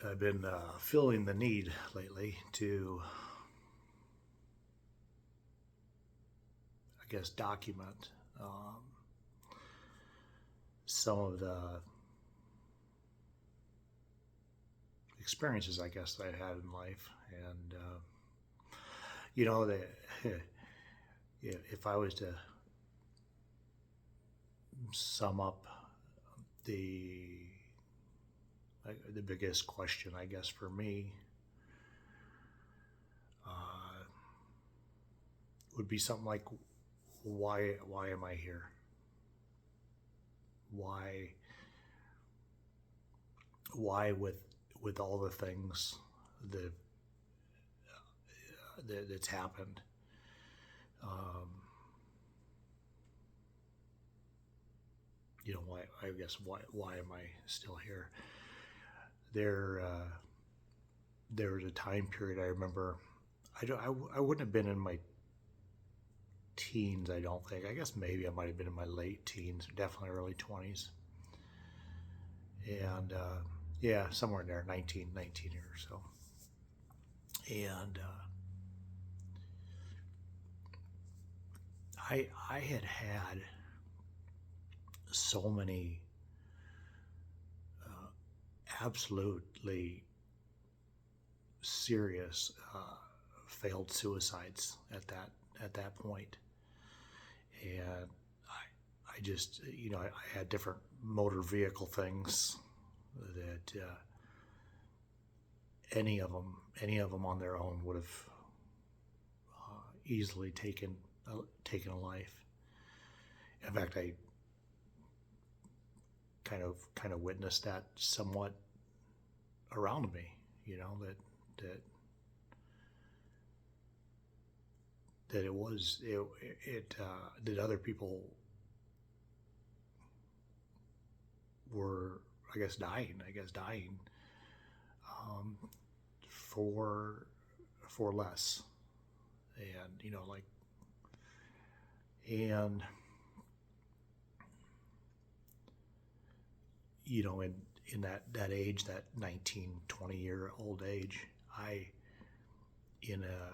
I've been feeling the need lately to, I guess, document um, some of the experiences, I guess, that I've had in life. And, you know, the, if I was to sum up the the biggest question, I guess, for me uh, would be something like, why am I here? Why why with all the things that, that's happened, um, why, I guess, why am I still here? There there was a time period I remember. I wouldn't have been in my teens, I don't think. I guess maybe I might have been in my late teens, definitely early 20s. And yeah, somewhere in there, 19 or so. And I had had so many absolutely serious failed suicides at that point. And I just, I had different motor vehicle things that any of them on their own would have easily taken a life. In fact, I kind of witnessed that somewhat around me. That that it was it that other people were, I guess dying um, for less. And and in that age, that 19-20 year old age, I in a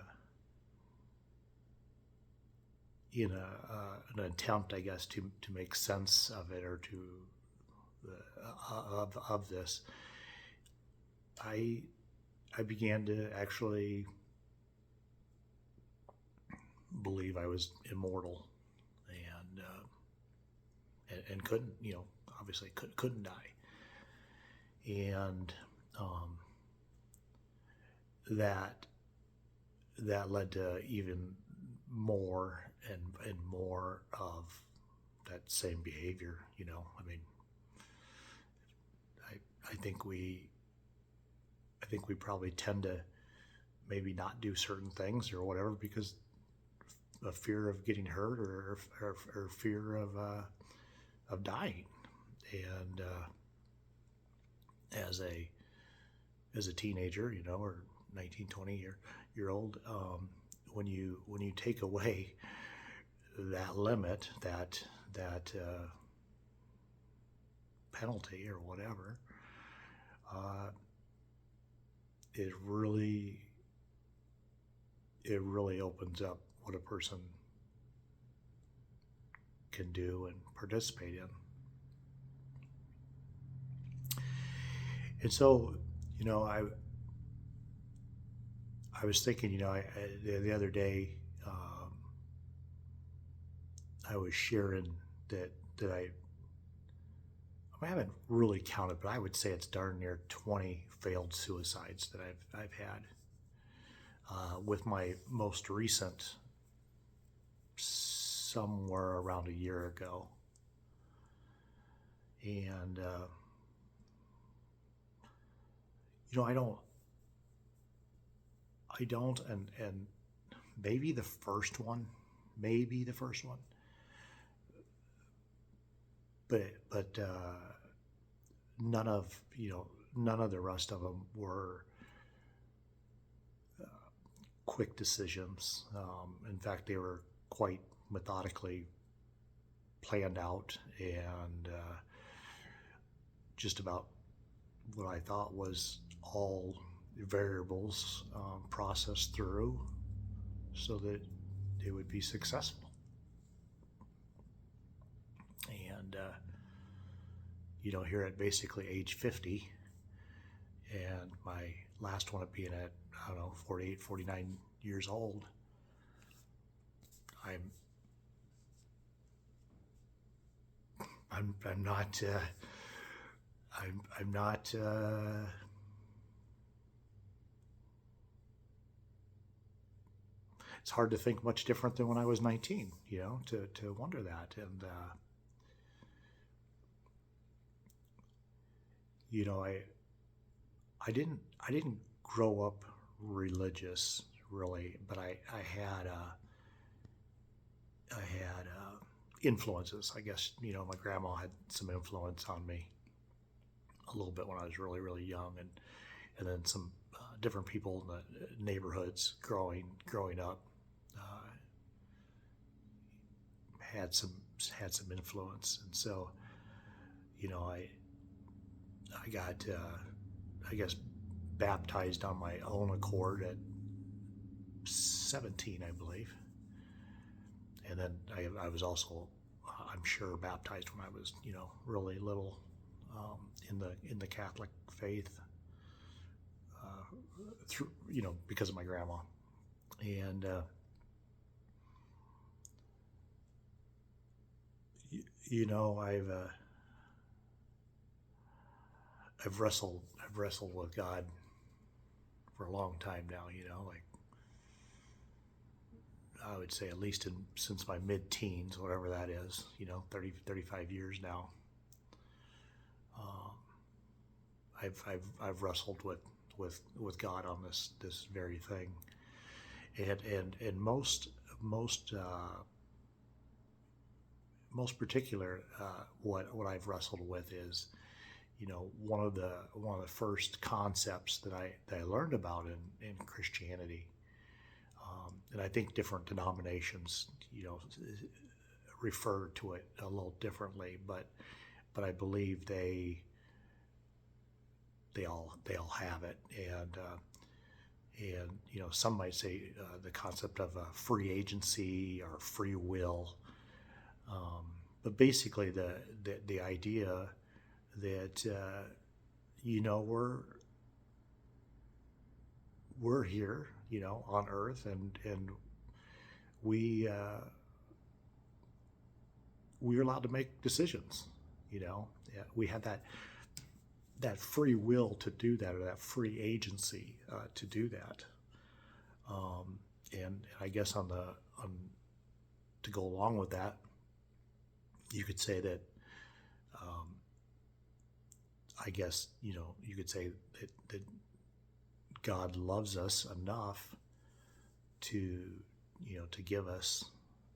an attempt, I guess, to make sense of it, or to of this, I I began to actually believe I was immortal, and and couldn't, obviously couldn't die. And um, that that led to even more and more of that same behavior. I mean, I I think we probably tend to maybe not do certain things or whatever because of fear of getting hurt, or fear of dying. And as a teenager, or 19-20 year old, when you take away that limit, that penalty or whatever, uh, it really opens up what a person can do and participate in. And so, I was thinking, the other day, I was sharing that I haven't really counted, but I would say it's darn near 20 failed suicides that I've had. With my most recent, somewhere around a year ago. And I don't, and maybe the first one, but none of the rest of them were quick decisions. In fact, they were quite methodically planned out, and just about what I thought was all variables processed through so that it would be successful. And, here at basically age 50, and my last one at being at, I don't know, 48, 49 years old, I'm not, I'm not, it's hard to think much different than when I was 19, to wonder that. And, I didn't grow up religious really, but I had influences. I guess my grandma had some influence on me a little bit when I was really really young, and then some different people in the neighborhoods growing up uh, had some influence, and so I got I guess baptized on my own accord at 17, I believe, and then I was also, I'm sure, baptized when I was really little, in the Catholic faith, through because of my grandma. And I've wrestled with God for a long time now. Like, I would say at least since my mid-teens, whatever that is. 30, 35 years now. Um, I've wrestled with God on this very thing, and most particular, what I've wrestled with is, one of the first concepts that I learned about in Christianity, and I think different denominations refer to it a little differently, but I believe they all have it. And some might say the concept of free agency or free will, but basically the idea that we're here on earth, and we we're allowed to make decisions. Yeah, we have that free will to do that, or that free agency to do that. And I guess to go along with that, you could say that, I guess you could say that God loves us enough to to give us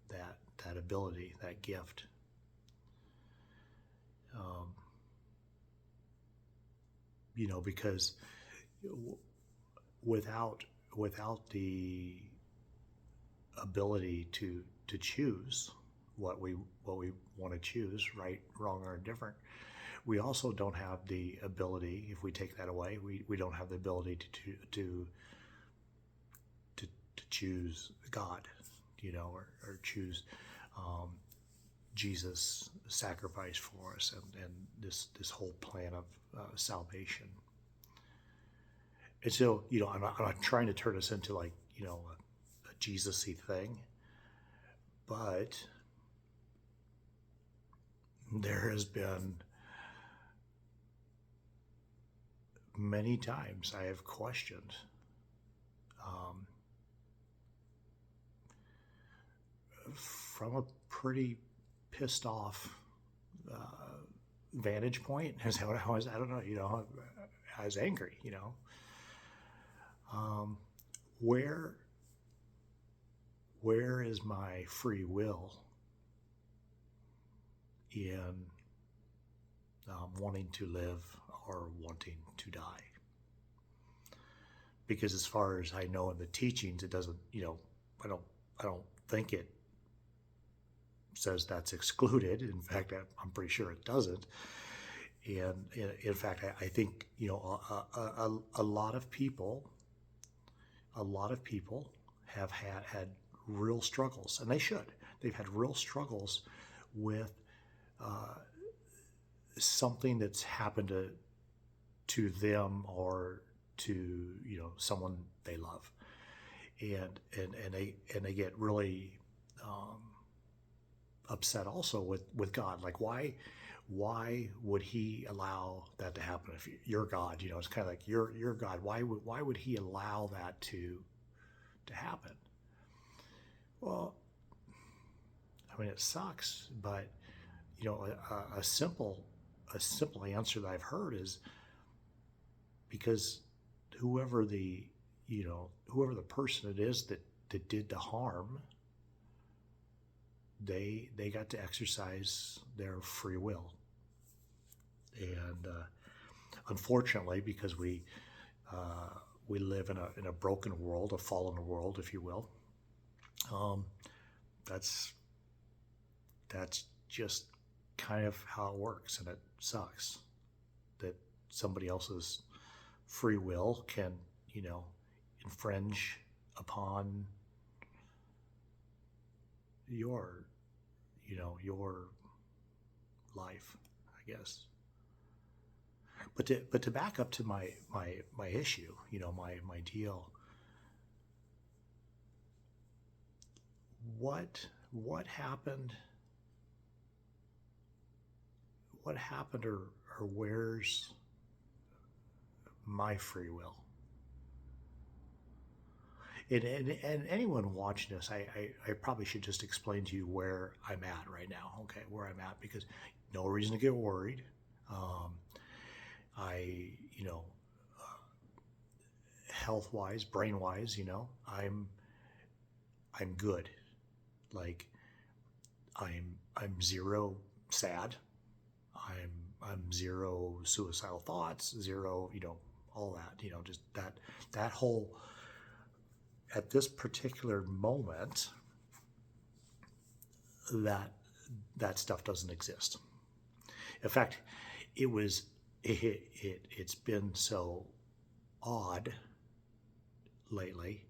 that ability, that gift. Um, because without the ability to choose what we want to choose, right, wrong, or indifferent, we also don't have the ability. If we take that away, we don't have the ability to choose God, or choose um, Jesus' sacrifice for us, and this whole plan of salvation. And so, I'm not trying to turn this into, like, a Jesus-y thing, but there has been many times I have questioned, um, from a pretty pissed off uh, vantage point. As how I was, I don't know, I was angry. Um, where where is my free will in wanting to live or wanting to die? Because as far as I know in the teachings, it doesn't. I don't. I don't think it says that's excluded. In fact, I'm pretty sure it doesn't. And in fact, I think, you know, a lot of people, have had real struggles, and they should. They've had real struggles with something that's happened to them or to, you know, someone they love, and they get really upset also with God. Like, why would He allow that to happen? If you're God, you know, it's kind of like you're God. Why would He allow that to happen? Well, I mean, it sucks, but you know, a simple answer that I've heard is because whoever the whoever the person it is that did the harm, they got to exercise their free will. And unfortunately, because we live in a broken world, a fallen world, if you will, that's just kind of how it works, and it sucks that somebody else's free will can, you know, infringe upon your, you know, your life, I guess. But to back up to my issue, you know, my deal. What happened? What happened, or where's my free will? And anyone watching this, I probably should just explain to you where I'm at right now. Okay, where I'm at, because no reason to get worried. You know, health wise, brain wise, you know, I'm good. Like, I'm zero sad. I'm zero suicidal thoughts, zero, you know, all that, you know, just that whole, at this particular moment, that stuff doesn't exist. In fact, it's been so odd lately,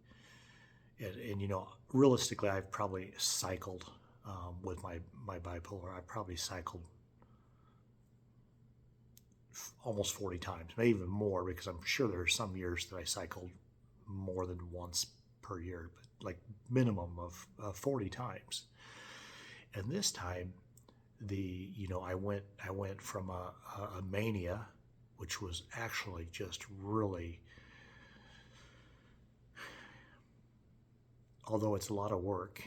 and you know, realistically, I've probably cycled with my bipolar. I probably cycled almost 40 times, maybe even more, because I'm sure there are some years that I cycled more than once per year, but like minimum of 40 times. And this time, I went from a mania, which was actually just really, although it's a lot of work,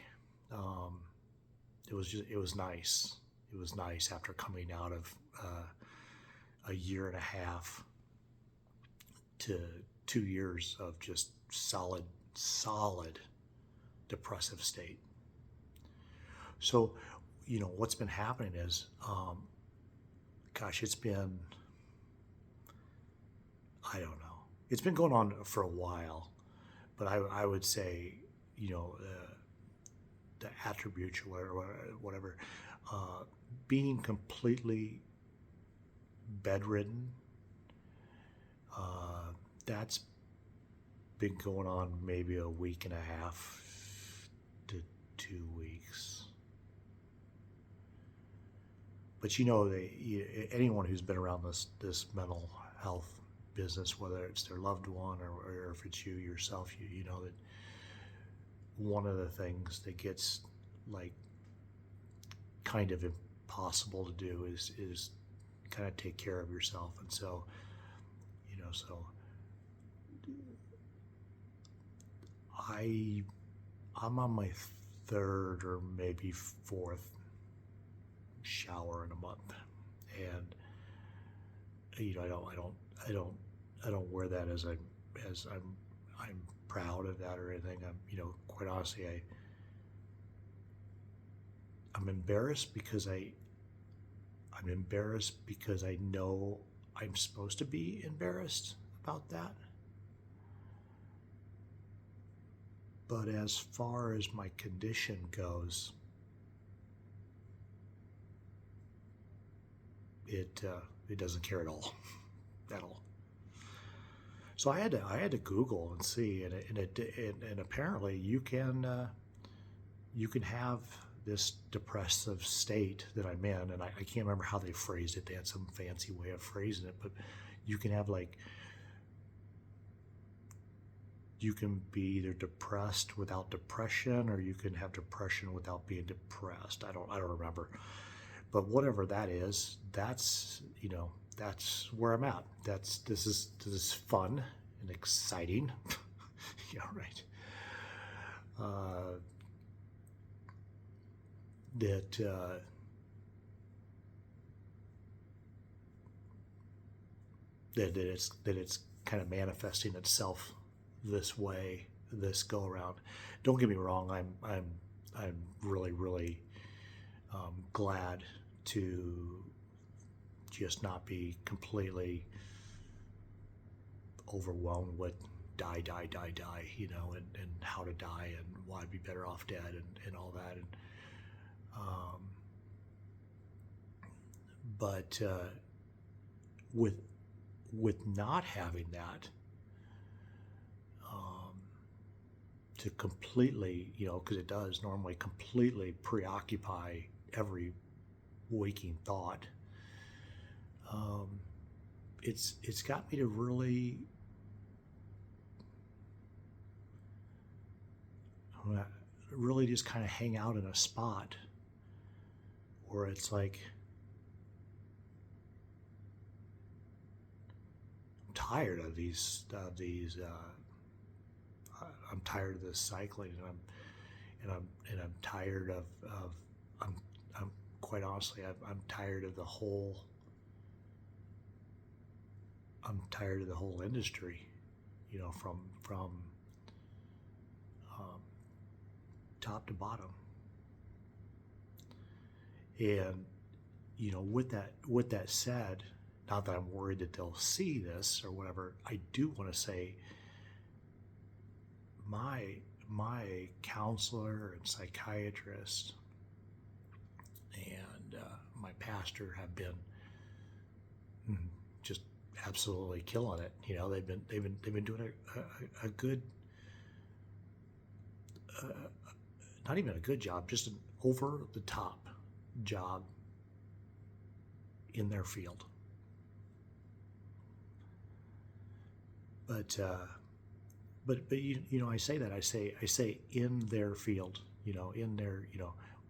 it was nice. It was nice after coming out of a year and a half to 2 years of just solid depressive state. So, you know, what's been happening is, it's been, I don't know, it's been going on for a while, but I would say, you know, the attributes or whatever, being completely bedridden, that's been going on maybe a week and a half to 2 weeks. But you know, anyone who's been around this mental health business, whether it's their loved one or if it's you yourself, you know that one of the things that gets like kind of impossible to do is kind of take care of yourself. And so, you know, so I'm on my third or maybe fourth shower in a month, and you know, I don't wear that as I'm proud of that or anything. I'm, you know, quite honestly, I'm embarrassed because I'm embarrassed because I know I'm supposed to be embarrassed about that. But as far as my condition goes, It doesn't care at all. So I had to Google and see, and apparently you can have this depressive state that I'm in, and I can't remember how they phrased it. They had some fancy way of phrasing it, but you can have like, you can be either depressed without depression, or you can have depression without being depressed. I don't remember, but whatever that is, that's, that's where I'm at. This is fun and exciting. Yeah, right. That that it's kind of manifesting itself this way, this go around. Don't get me wrong. I'm really glad to just not be completely overwhelmed with die, and how to die and why I'd be better off dead and all that. And but with not having that, to completely, because it does normally completely preoccupy every waking thought. It's got me to really just kind of hang out in a spot where it's like, I'm tired of these. I'm tired of this cycling, and I'm tired of I'm quite honestly, I'm tired of the whole. I'm tired of the whole industry, from top to bottom. And with that said, not that I'm worried that they'll see this or whatever, I do want to say my counselor and psychiatrist and my pastor have been just absolutely killing it. They've been doing a good, not even a good job, just an over the top job in their field. But I say that I say in their field, in their,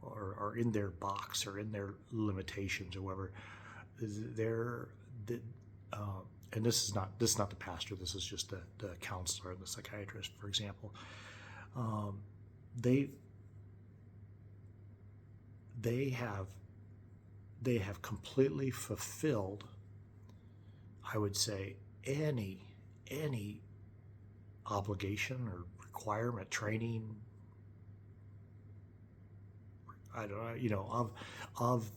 or in their box, or in their limitations, or whatever. And this is not the pastor. This is just the counselor and the psychiatrist, for example. They have completely fulfilled, I would say, any obligation or requirement, training, I don't know, of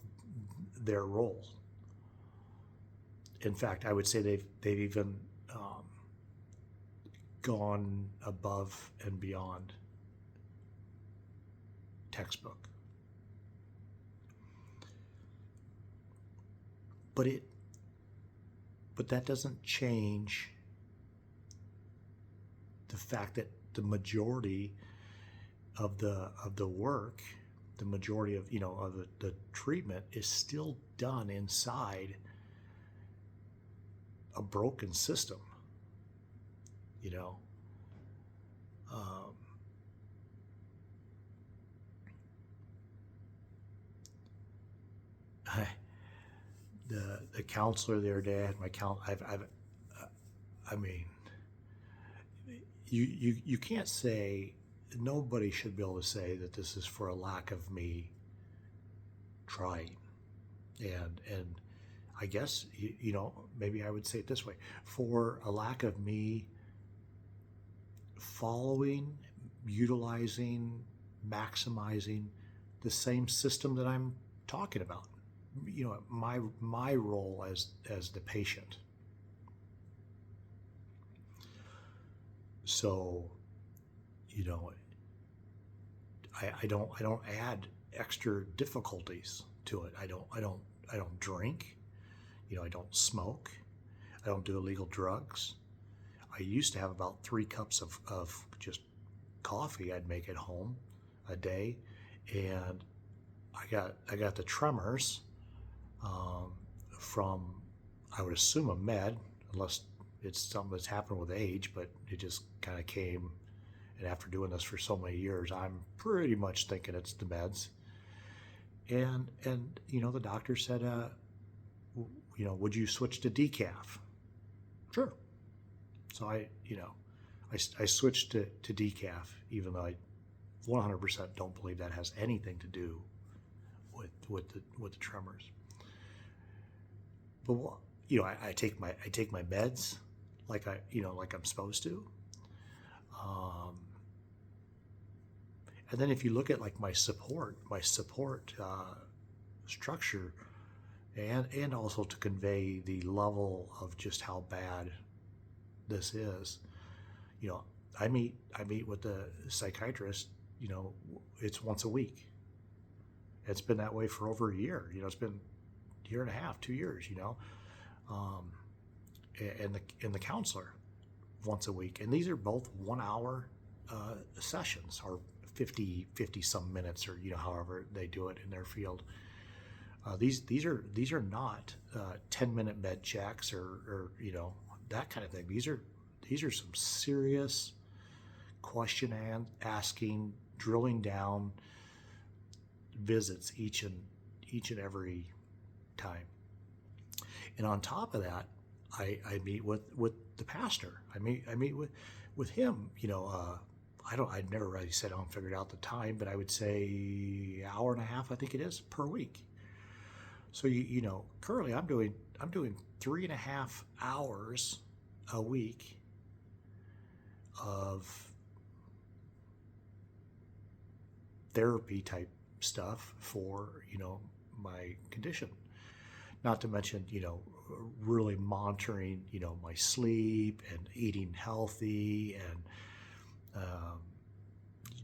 their role. In fact, I would say they've even gone above and beyond textbook. But that doesn't change the fact that the majority of the work, the majority of the treatment is still done inside a broken system. The counselor the other day, I had my I mean, you can't say, nobody should be able to say that this is for a lack of me trying, and I guess maybe I would say it this way, for a lack of me following, utilizing, maximizing the same system that I'm talking about. My role as the patient. So, I don't add extra difficulties to it. I don't drink. I don't smoke. I don't do illegal drugs. I used to have about 3 cups of just coffee I'd make at home a day, and I got the tremors from, I would assume, a med, unless it's something that's happened with age, but it just kind of came. And after doing this for so many years, I'm pretty much thinking it's the meds. And the doctor said, would you switch to decaf? Sure. So I switched to decaf, even though I 100% don't believe that has anything to do with the tremors. But I take my meds like I'm supposed to. And then if you look at like my support structure, and also to convey the level of just how bad this is, I meet with the psychiatrist. It's once a week. It's been that way for over a year. It's been a year and a half, 2 years. And the counselor once a week, and these are both 1 hour sessions, or 50 some minutes, or however they do it in their field. These are not 10-minute med checks or that kind of thing. These are some serious question asking, drilling down visits each and every time. And on top of that, I meet with the pastor. I meet with him. I never really sat down and figured out the time, but I would say hour and a half, I think it is, per week. So currently I'm doing 3.5 hours a week of therapy type stuff for my condition. Not to mention really monitoring my sleep and eating healthy, and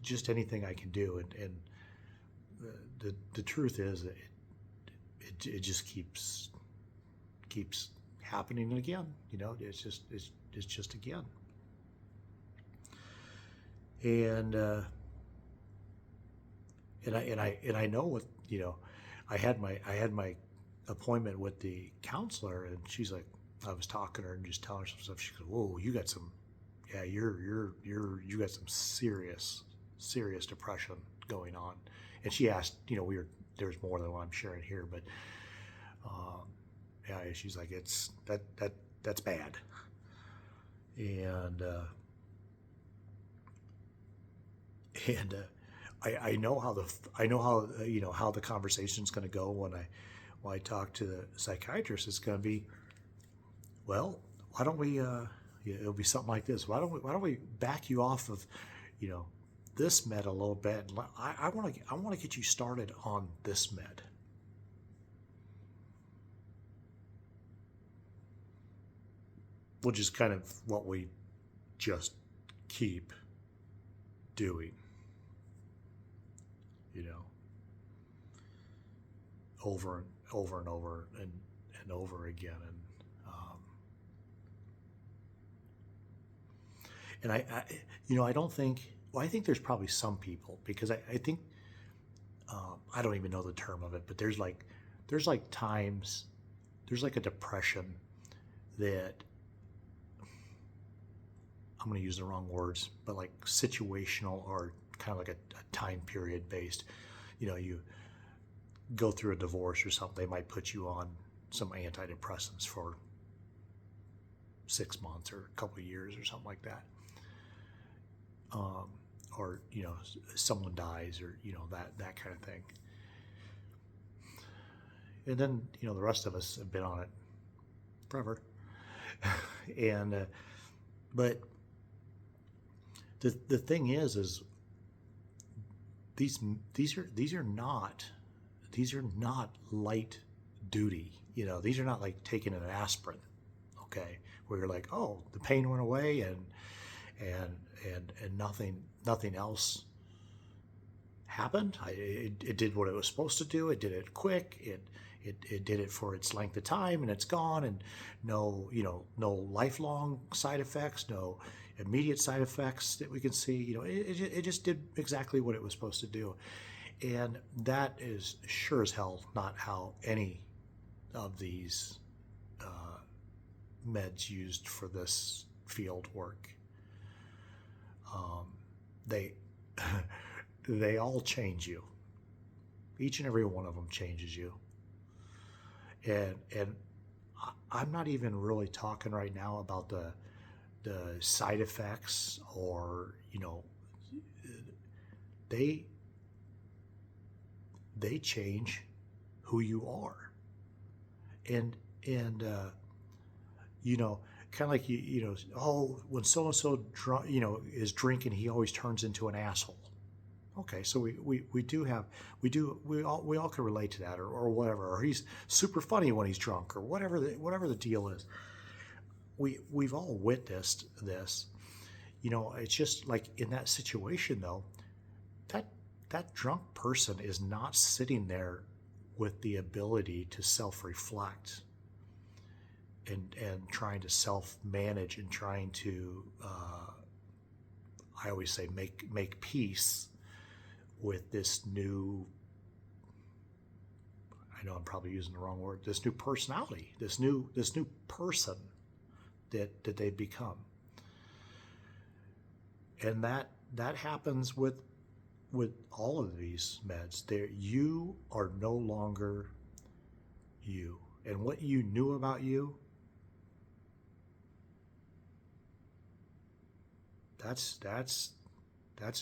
just anything I can do. And the truth is that it just keeps happening again. It's just again. And I know with I had my appointment with the counselor, and she's like, I was talking to her and just telling her some stuff. She goes, "Whoa, you got some, yeah, you got some serious depression going on." And she asked, there's more than what I'm sharing here, but yeah, she's like, that's bad. And I know how the conversation's going to go when I talk to the psychiatrist. It's going to be, well, why don't we? It'll be something like this. Why don't we back you off of, this med a little bit? And I want to get you started on this med. Which is kind of what we just keep doing. Over and over and over and over again. And I don't think, well, I think there's probably some people, because I think, I don't even know the term of it, but there's like times, there's like a depression that, I'm going to use the wrong words, but like situational, or kind of like a time period based. You go through a divorce or something, they might put you on some antidepressants for 6 months or a couple of years or something like that. Or someone dies, or that kind of thing. And then the rest of us have been on it forever. And but the thing is these are not light duty. These are not like taking an aspirin, okay, where you're like, oh, the pain went away and nothing else happened. It did what it was supposed to do. It did it quick. it did it for its length of time, and it's gone, and no, no lifelong side effects, no immediate side effects that we can see. It just did exactly what it was supposed to do. And that is sure as hell not how any of these meds used for this field work. They they all change you. Each and every one of them changes you. And I'm not even really talking right now about the side effects, or they change who you are. And kind of like oh, when so and so is drinking, he always turns into an asshole. Okay, so we all can relate to that, or whatever. Or he's super funny when he's drunk, or whatever the deal is. We've all witnessed this. It's just like in that situation though, that drunk person is not sitting there with the ability to self-reflect and trying to self-manage, and trying to I always say make peace with this new, I know I'm probably using the wrong word, this new personality, this new person that they've become. And that happens with all of these meds. You are no longer you. And what you knew about you, that's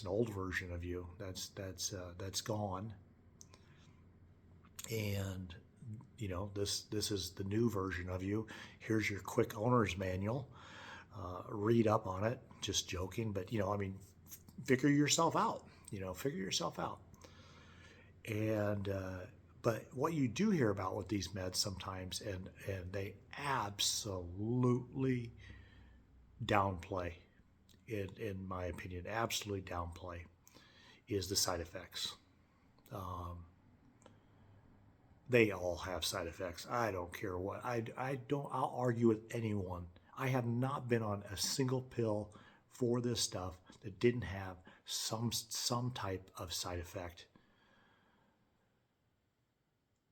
an old version of you. That's gone. And this is the new version of you. Here's your quick owner's manual. Read up on it. Just joking, but figure yourself out. Figure yourself out. And but what you do hear about with these meds sometimes, and they absolutely downplay, in my opinion, absolutely downplay, is the side effects. They all have side effects. I don't care what. I'll argue with anyone. I have not been on a single pill for this stuff that didn't have some type of side effect.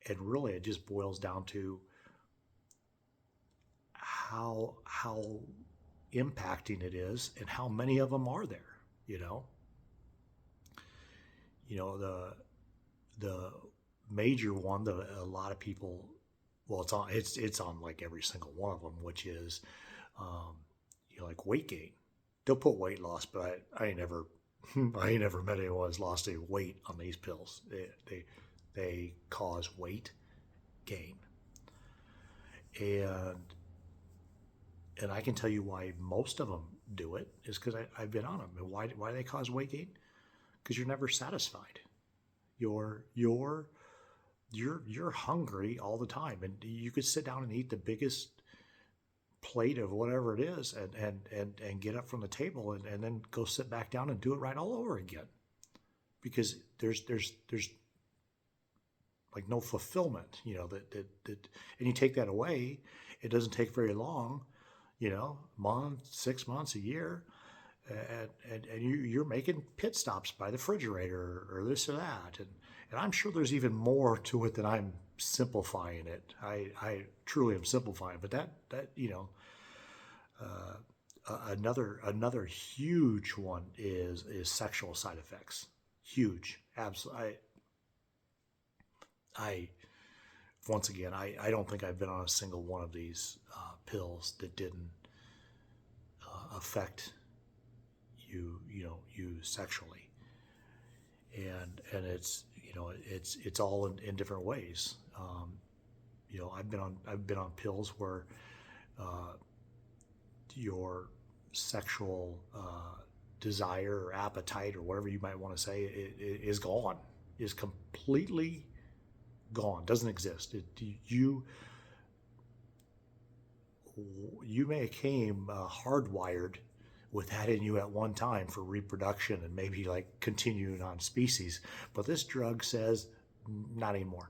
And really, it just boils down to how impacting it is, and how many of them are there. The major one that a lot of people, well, it's on like every single one of them, which is like weight gain. They'll put weight loss, but I ain't never met anyone who's lost any weight on these pills. They cause weight gain, and I can tell you why most of them do it is because I've been on them. And why do they cause weight gain? Because you're never satisfied. You're hungry all the time, and you could sit down and eat the biggest plate of whatever it is, and get up from the table, and then go sit back down and do it right all over again, because there's like no fulfillment, that and you take that away, it doesn't take very long, month, 6 months, a year, and you're making pit stops by the refrigerator or this or that, and I'm sure there's even more to it than I'm simplifying it. I truly am simplifying, but that another huge one is sexual side effects. Huge, absolutely. I once again, I don't think I've been on a single one of these pills that didn't affect you sexually, and it's it's all in different ways. I've been on pills where your sexual desire or appetite, or whatever you might want to say, is gone, is completely gone, doesn't exist. You may have came hardwired with that in you at one time for reproduction, and maybe like continuing on species, but this drug says not anymore.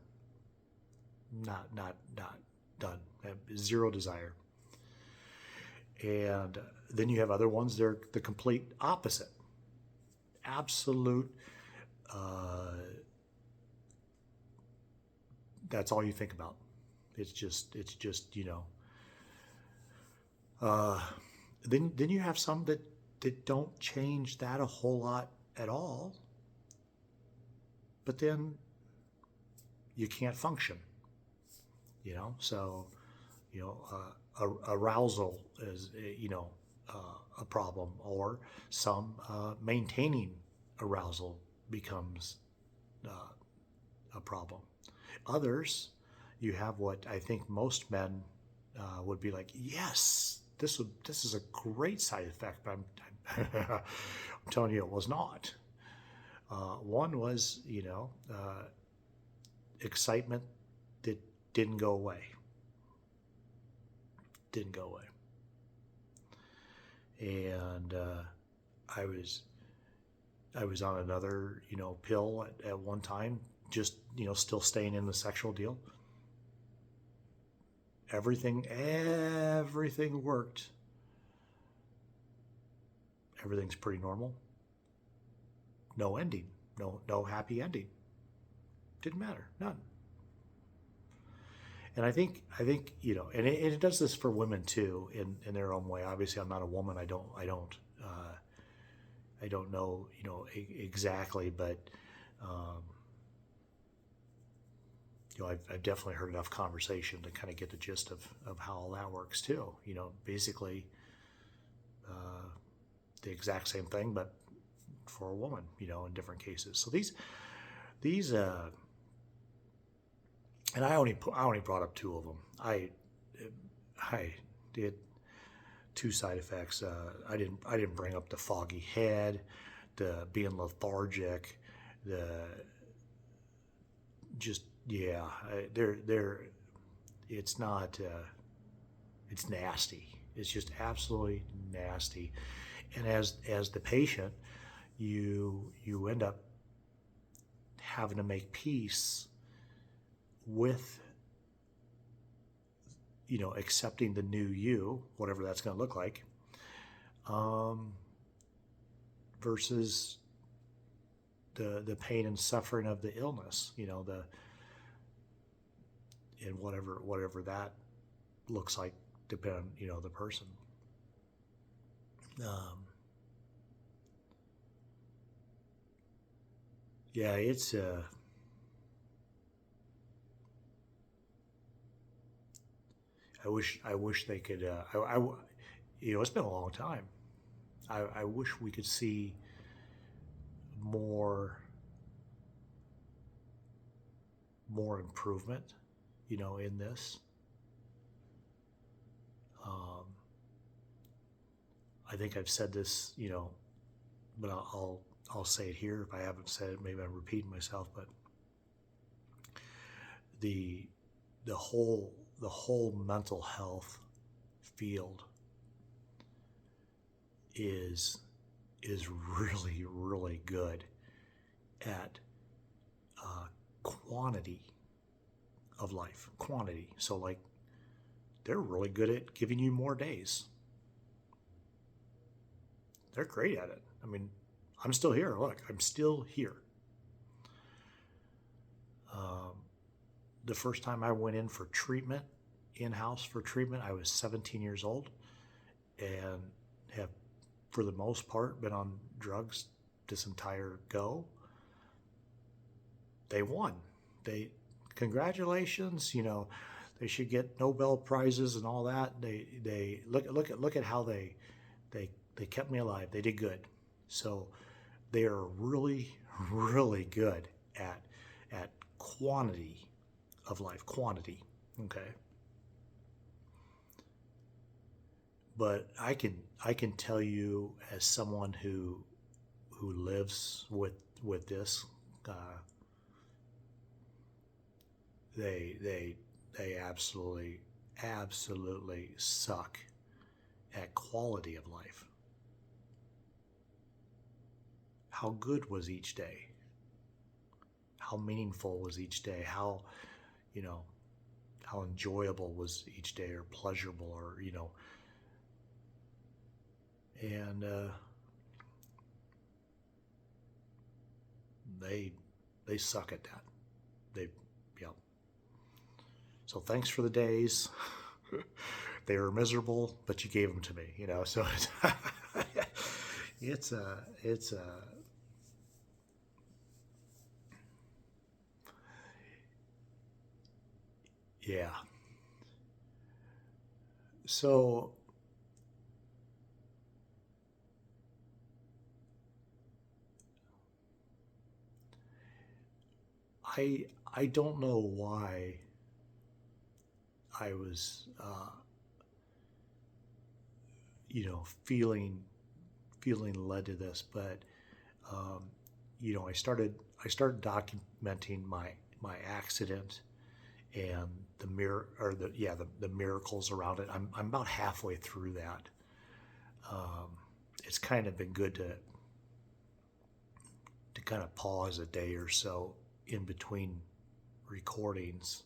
not done. Have zero desire. And then you have other ones, they're the complete opposite. Absolute, uh, that's all you think about. It's just, uh, then you have some that don't change that a whole lot at all, but then you can't function, so, arousal is, a problem, or some maintaining arousal becomes uh, a problem. Others, you have what I think most men would be like, yes, this is a great side effect, but I'm telling you, it was not. One was, excitement that didn't go away, didn't go away, and I was I was on another, pill at one time, just, still staying in the sexual deal. Everything worked. Everything's pretty normal. No ending. No happy ending. Didn't matter. None. And I think, and it does this for women too, in their own way. Obviously, I'm not a woman. I don't know, exactly, but um, I've definitely heard enough conversation to kind of get the gist of how all that works too. Basically uh, the exact same thing, but for a woman, in different cases. So these, and I only brought up two of them. I did two side effects. I didn't bring up the foggy head, the being lethargic, the just yeah. They're it's not. It's nasty. It's just absolutely nasty. And as the patient, you end up having to make peace with, accepting the new you, whatever that's going to look like, um, versus the pain and suffering of the illness, the and whatever that looks like, depending on, the person. Um, yeah, it's I wish they could. It's been a long time. I wish we could see more improvement, in this. Um, I think I've said this, but I'll say it here if I haven't said it. Maybe I'm repeating myself, but the the whole mental health field is really good at uh, quantity of life. Quantity. So like they're really good at giving you more days. They're great at it. I mean, I'm still here. Look, I'm still here. Um, the first time I went in for treatment, in house for treatment, I was 17 years old and have, for the most part, been on drugs this entire go. They won. They, congratulations. They should get Nobel prizes and all that. They look at how they kept me alive. They did good. So they are really really good at quantity of life. Quantity. Okay. But I can tell you, as someone who lives with this, uh, they absolutely suck at quality of life. How good was each day? How meaningful was each day? How, you know, how enjoyable was each day, or pleasurable, or and they suck at that. They yeah. So thanks for the days. They were miserable, but you gave them to me. So it's a yeah. So I don't know why I was feeling led to this, but um, I started documenting my accident and the miracles around it. I'm about halfway through that. Um, it's kind of been good to kind of pause a day or so in between recordings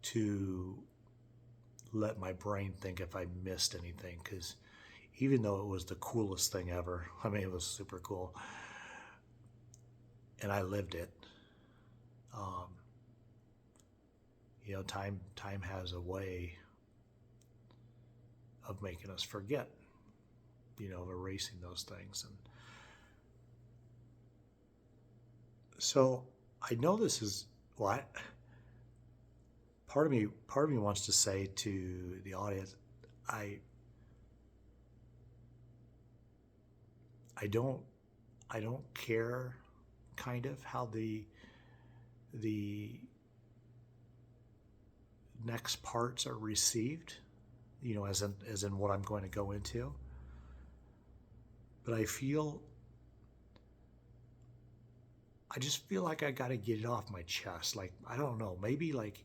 to let my brain think if I missed anything, because even though it was the coolest thing ever, I mean, it was super cool, and I lived it. Um, time has a way of making us forget, of erasing those things, and so I know this is well. Part of me wants to say to the audience, I I don't I don't care, kind of, how the next parts are received, as in what I'm going to go into. But I just feel like I got to get it off my chest. Like, I don't know, maybe like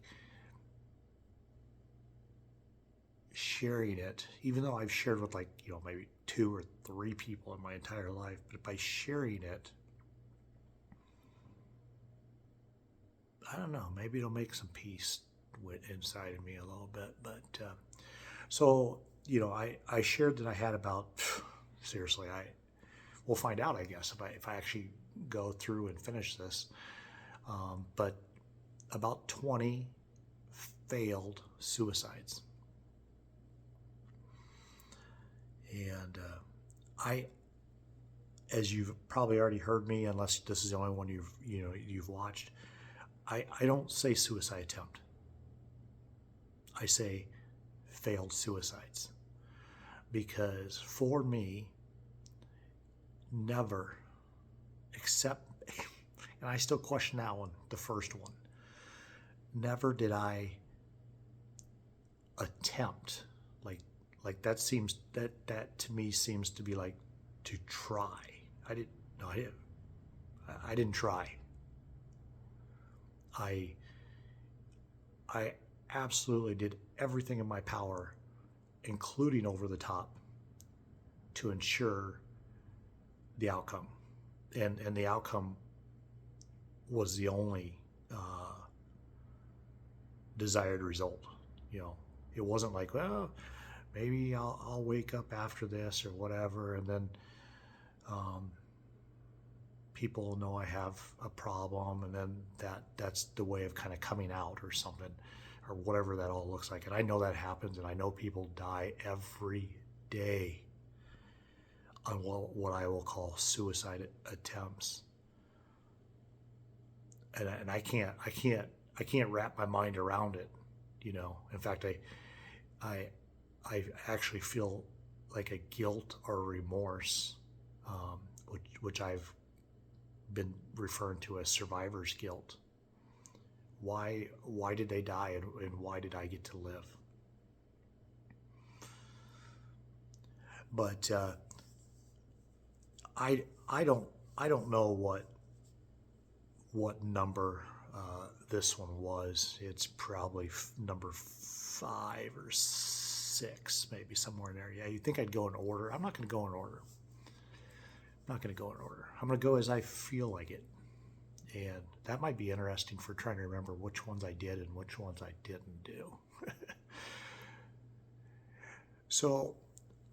sharing it, even though I've shared with, like, maybe two or three people in my entire life, but by sharing it, I don't know, maybe it'll make some peace inside of me a little bit. But so, I shared that I had about, seriously, we'll find out, I guess, if I actually go through and finish this. But about 20 failed suicides. And I, as you've probably already heard me, unless this is the only one you've watched, I don't say suicide attempt. I say failed suicides, because for me, never, except, and I still question that one, the first one, never did I attempt, like that to me seems to be like to try. I didn't no I didn't try. I I absolutely did everything in my power, including over the top, to ensure the outcome, and the outcome was the only desired result. It wasn't like, well, maybe I'll wake up after this or whatever, and then um, people know I have a problem, and then that's the way of kind of coming out or something, or whatever that all looks like. And I know that happens, and I know people die every day on what I will call suicide attempts, and I can't wrap my mind around it. In fact, I I actually feel like a guilt or remorse, which I've been referring to as survivor's guilt. Why did they die, and why did I get to live? But I don't know what number this one was. It's probably number 5 or 6, maybe somewhere in there. Yeah, you think I'd go in order? I'm not going to go in order. I'm not going to go in order. I'm going to go as I feel like it. And that might be interesting for trying to remember which ones I did and which ones I didn't do. So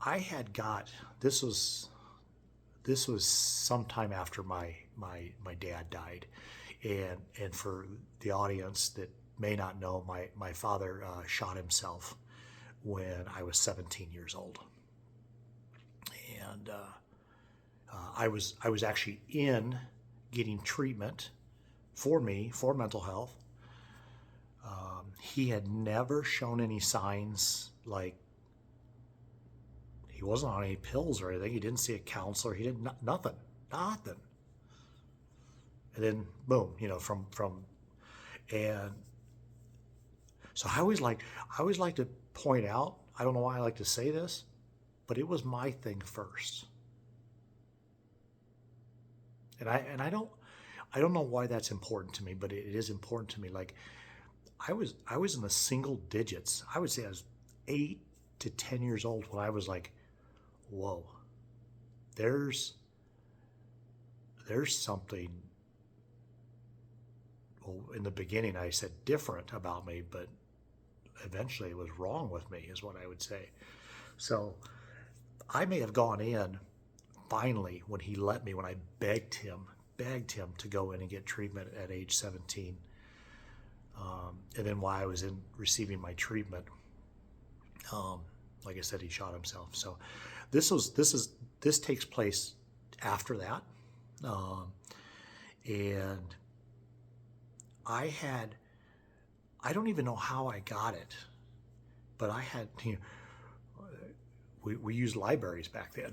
I had got, this was sometime after my dad died. And for the audience that may not know, my father shot himself when I was 17 years old. And I was actually in getting treatment for mental health. He had never shown any signs, like he wasn't on any pills or anything. He didn't see a counselor. He didn't, nothing. And then boom, and so I always like to point out, I don't know why I like to say this, but it was my thing first. And I don't know why that's important to me, but it is important to me. Like I was in the single digits. I would say I was 8 to 10 years old when I was like, whoa, there's something. Well, in the beginning I said different about me, but eventually it was wrong with me, is what I would say. So I may have gone in finally when he let me, when I begged him to go in and get treatment at age 17. And then while I was in receiving my treatment, like I said, he shot himself. So this takes place after that. And I don't even know how I got it, but I had, we used libraries back then.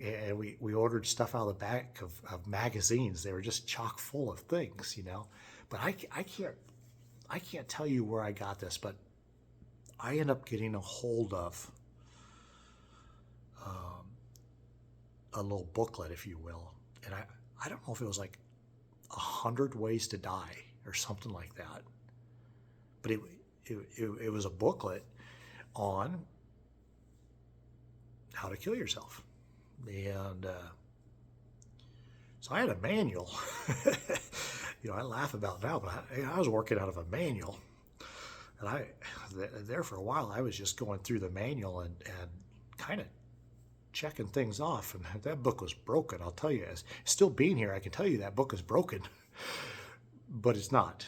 And we ordered stuff out of the back of magazines. They were just chock full of things, But I can't tell you where I got this, but I ended up getting a hold of a little booklet, if you will, and I don't know if it was like 100 Ways to Die or something like that, but it was a booklet on how to kill yourself. And so I had a manual. I laugh about it now, but I was working out of a manual. And there for a while, I was just going through the manual and kind of checking things off. And that book was broken, I'll tell you. As still being here, I can tell you that book is broken. But it's not.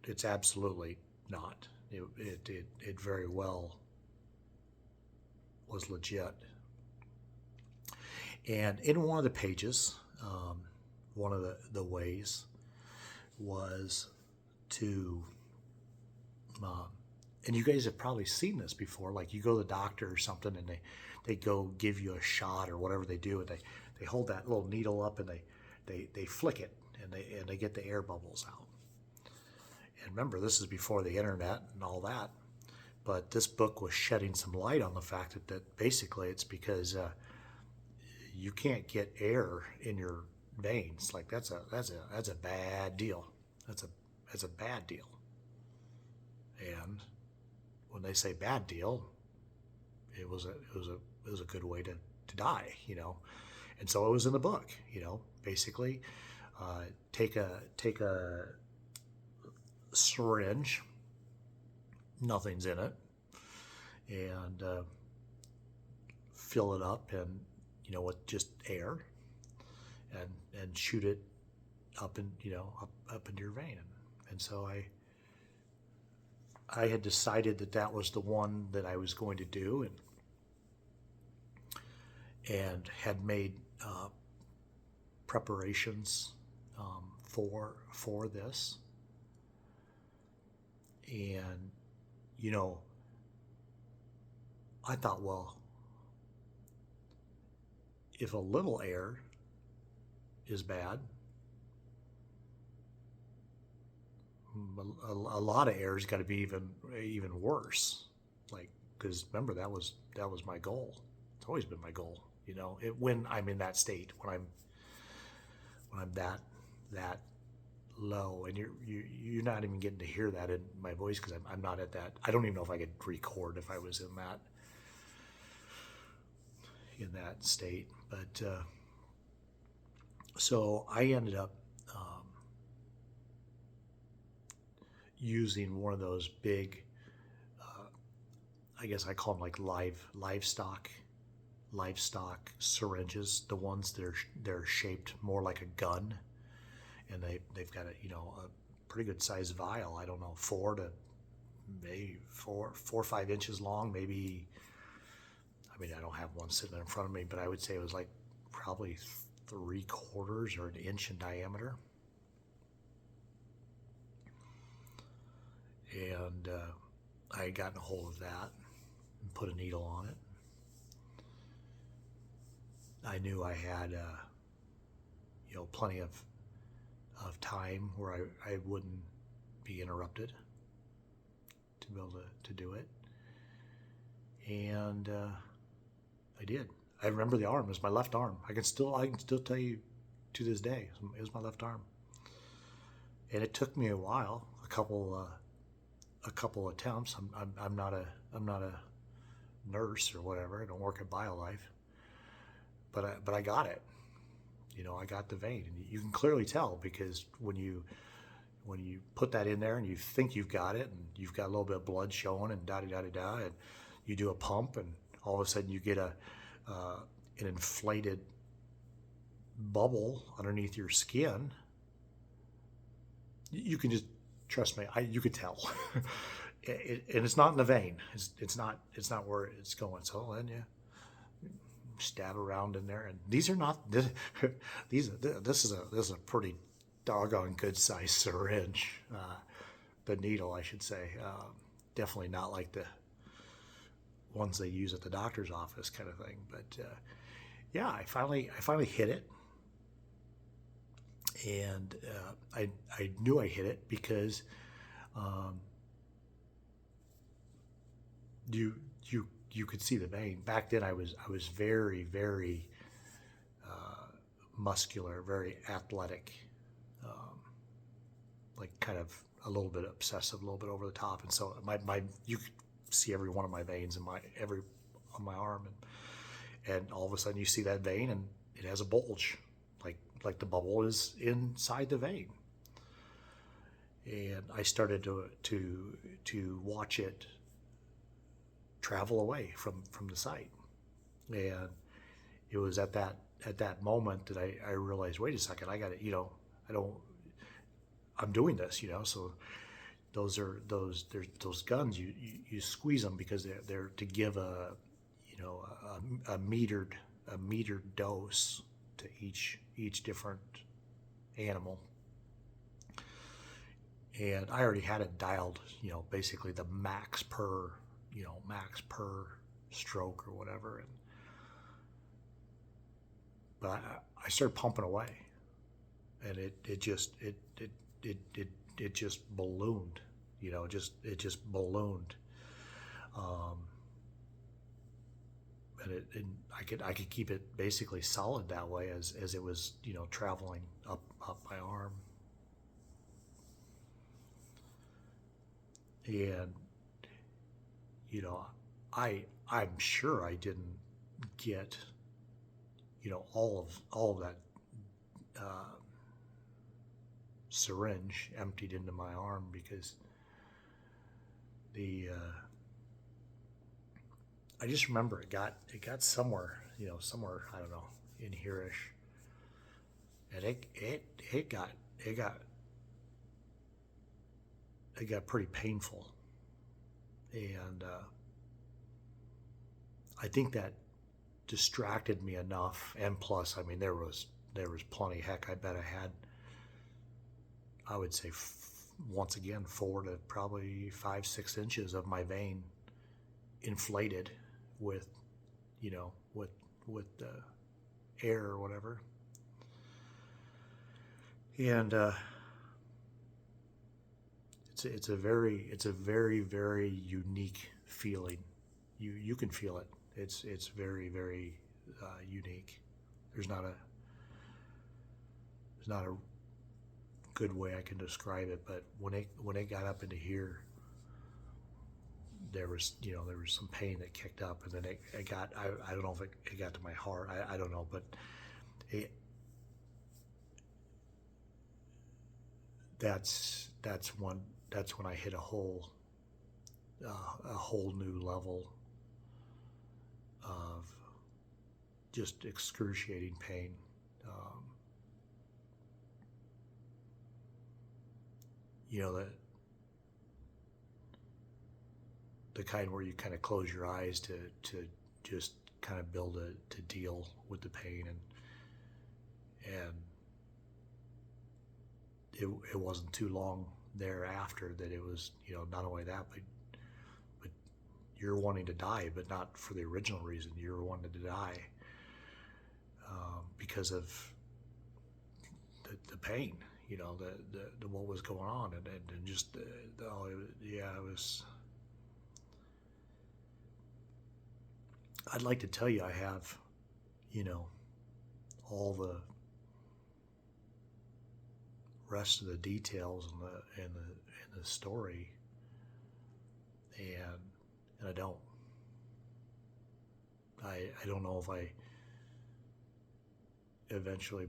It's absolutely not. It very well was legit. And in one of the pages, one of the ways was to, and you guys have probably seen this before, like you go to the doctor or something and they go give you a shot or whatever they do, and they hold that little needle up and they flick it and they get the air bubbles out. And remember, this is before the internet and all that, but this book was shedding some light on the fact that basically it's because you can't get air in your veins. Like that's a bad deal. That's a bad deal. And when they say bad deal, it was a good way to die, And so it was in the book, basically take a syringe, nothing's in it, and fill it up and with just air, and shoot it up in up into your vein. And so I had decided that was the one that I was going to do, and had made preparations for this. And I thought, well, if a little air is bad, a lot of air has got to be even worse. Like, because remember, that was my goal. It's always been my goal. When I'm in that state, when I'm that low, and you're not even getting to hear that in my voice because I'm not at that. I don't even know if I could record if I was in that state. But So I ended up using one of those big, I guess I call them like livestock syringes, the ones that they're shaped more like a gun, and they've got a pretty good sized vial. I don't know, maybe four or 5 inches long, maybe. I mean, I don't have one sitting in front of me, but I would say it was like probably 3/4 or an inch in diameter. And I had gotten a hold of that and put a needle on it. I knew I had, plenty of time where I wouldn't be interrupted to be able to do it. And I did. I remember the arm. It was my left arm. I can still tell you to this day. It was my left arm. And it took me a while, a couple attempts. I'm not a nurse or whatever. I don't work at BioLife, but I got it. I got the vein, and you can clearly tell because when you put that in there and you think you've got it, and you've got a little bit of blood showing, and da da da da, and you do a pump, and all of a sudden you get an inflated bubble underneath your skin. You can just trust me. You could tell, and it's not in the vein. It's not where it's going. So then you stab around in there, and these are not these. This is a pretty doggone good sized syringe. The needle, I should say, definitely not like the ones they use at the doctor's office kind of thing. But yeah, I finally hit it, and I knew I hit it because you could see the vein. Back then I was very, very muscular, very athletic, like kind of a little bit obsessive, a little bit over the top, and so my you could see every one of my veins on my arm, and all of a sudden you see that vein and it has a bulge, like the bubble is inside the vein. And I started to watch it travel away from the site, and it was at that moment that I realized, wait a second, I got it. I'm doing this, so those guns, you squeeze them because they're to give a metered dose to each different animal. And I already had it dialed, basically the max per stroke or whatever. But I started pumping away, and it just ballooned, it just ballooned. And I could keep it basically solid that way as it was, traveling up my arm. And I'm sure I didn't get all of that syringe emptied into my arm, because I just remember it got somewhere, I don't know, in here-ish, and it got pretty painful. And I think that distracted me enough. And plus, I mean, there was plenty. Heck, I bet I would say once again 4 to probably 5-6 inches of my vein inflated with air or whatever. And it's a very, very unique feeling. You can feel it. It's very, very unique. There's not a good way I can describe it, but when it got up into here, there was some pain that kicked up, and then it got, I don't know if it got to my heart. I don't know, but that's when I hit a whole new level of just excruciating pain. Um, you know, the kind where you kind of close your eyes to just kind of build to deal with the pain, and it wasn't too long thereafter that it was, not only that, but you're wanting to die, but not for the original reason. You're wanting to die because of the pain, the what was going on, and just it was. I'd like to tell you I have, all the rest of the details and the story, and I don't. I don't know if I eventually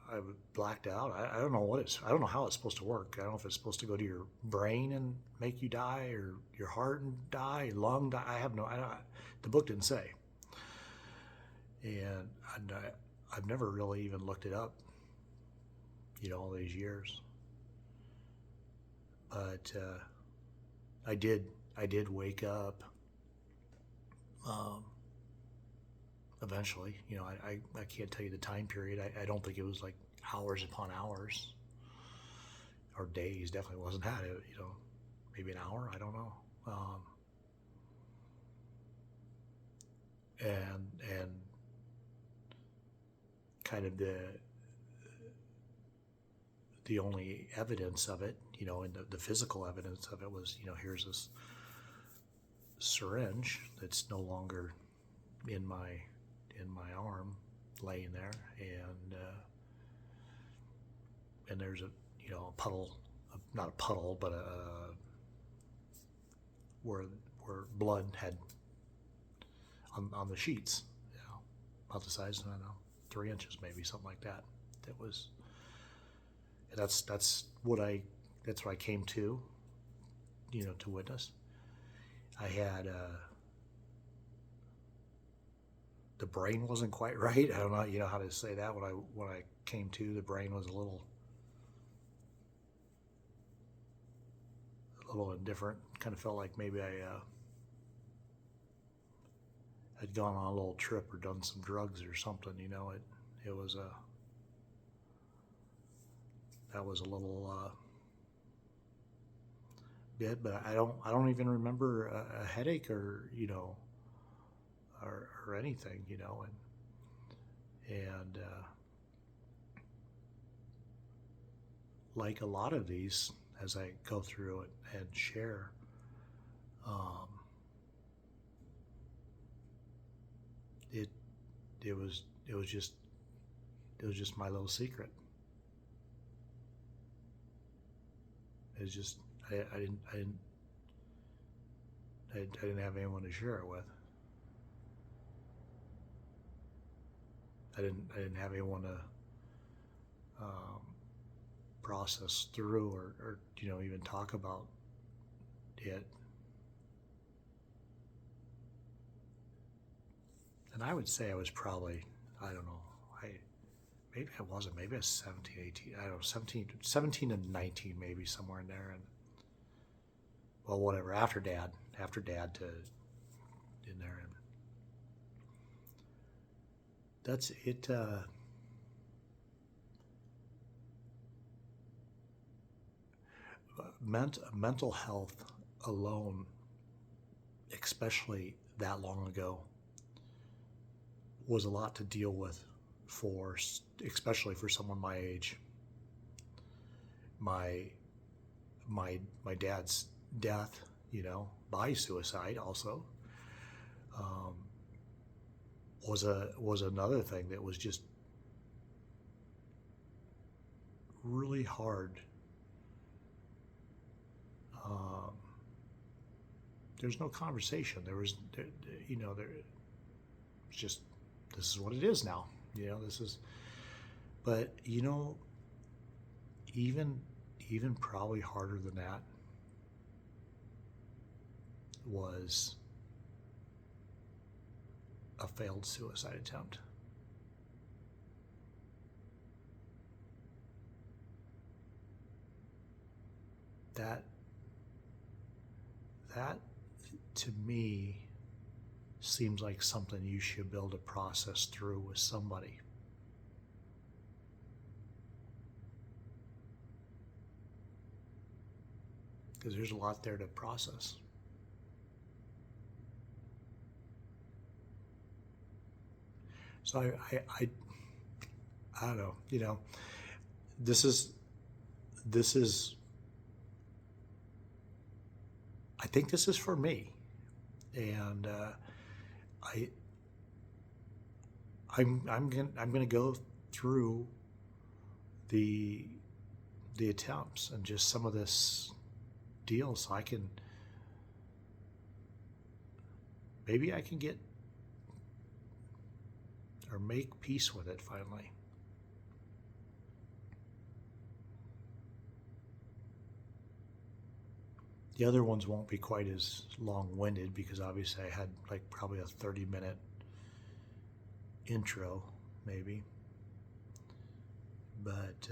I blacked out. I don't know I don't know how it's supposed to work. I don't know if it's supposed to go to your brain and make you die, or your heart and die, your lung die. I have no. The book didn't say, and I've never really even looked it up. All these years, but I did wake up. Eventually, I can't tell you the time period. I don't think it was like hours upon hours or days. Definitely wasn't that. Maybe an hour. I don't know. And kind of the only evidence of it, and the physical evidence of it was, here's this syringe that's no longer in my arm, laying there, and there's a puddle, not a puddle, but where blood had on the sheets, about the size, I don't know, 3 inches maybe, something like that. That was. That's what I came to, to witness. I had the brain wasn't quite right. I don't know, how to say that. When I came to, the brain was a little indifferent. Kind of felt like maybe I had gone on a little trip or done some drugs or something. It was that was a little bit, but I don't even remember a headache or or anything, and like a lot of these, as I go through it and share, it was just my little secret. It was just I didn't have anyone to share it with. I didn't have anyone to process through, or even talk about it. And I would say I was probably, I don't know, maybe I wasn't, maybe I was 17, 18, I don't know, 17 and 19, maybe somewhere in there. And well, whatever, after dad to in there. And that's it. Mental health alone, especially that long ago, was a lot to deal with, especially for someone my age. My dad's death, by suicide, also, was another thing that was just really hard. There's no conversation. There was just, this is what it is now. This is, but even probably harder than that was a failed suicide attempt. That to me seems like something you should be able to process through with somebody. Because there's a lot there to process. So I don't know, this is I think this is for me, and I I'm gonna go through the attempts and just some of this deal, so I can maybe I can get or make peace with it finally. The other ones won't be quite as long-winded because obviously I had like probably a 30-minute intro, maybe. But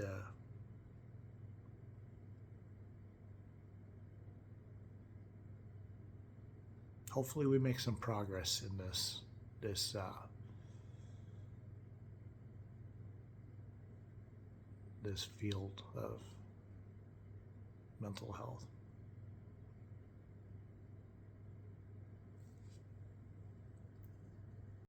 hopefully we make some progress in this field of mental health.